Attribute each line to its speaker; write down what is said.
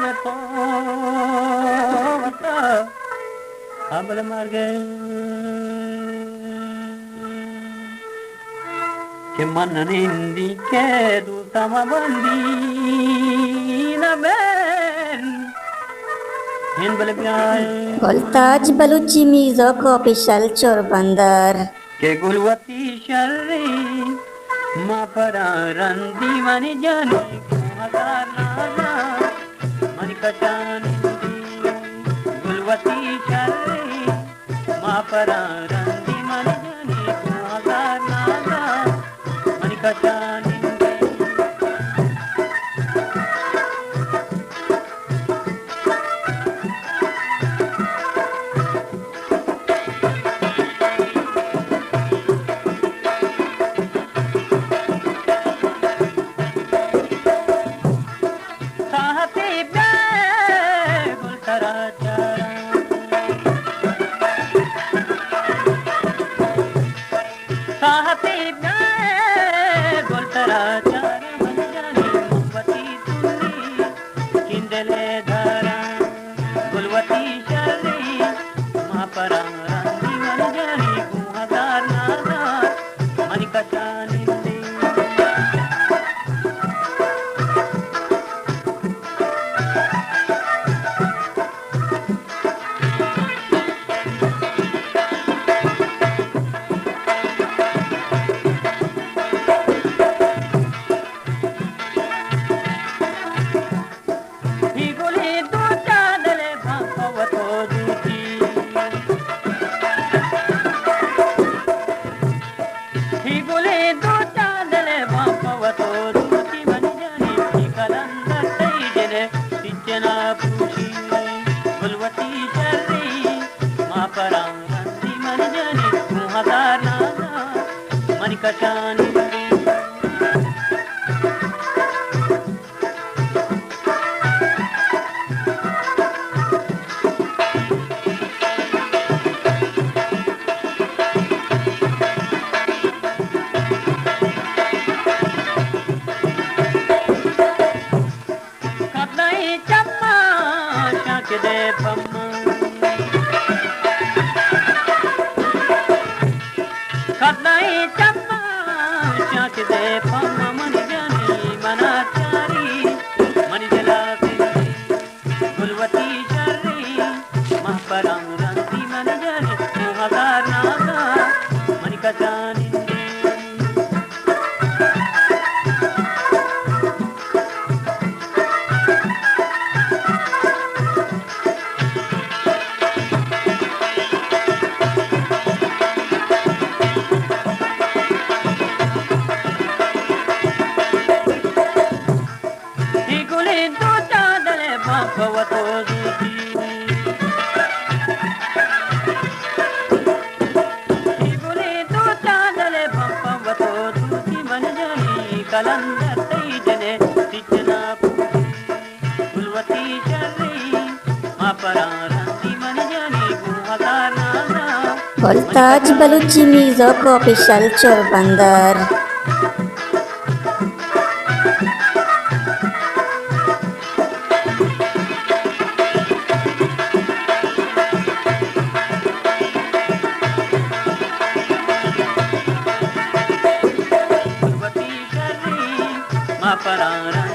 Speaker 1: में तो अबल मर गए कि मन निंदी के दूसरा बंदी न बैन हिंद बल प्यार
Speaker 2: Voltage Baluchi Music Official Chorbandar.
Speaker 1: के गुलवती शर्री माँ परा रंदी मनी जानी हजार नाना मनी कचानी गुलवती शर्री माँ परा रंदी मनी जानी हजार नाना money कचानी
Speaker 2: Voltage Baluchi Music Official Chorbandar.
Speaker 1: Ma parara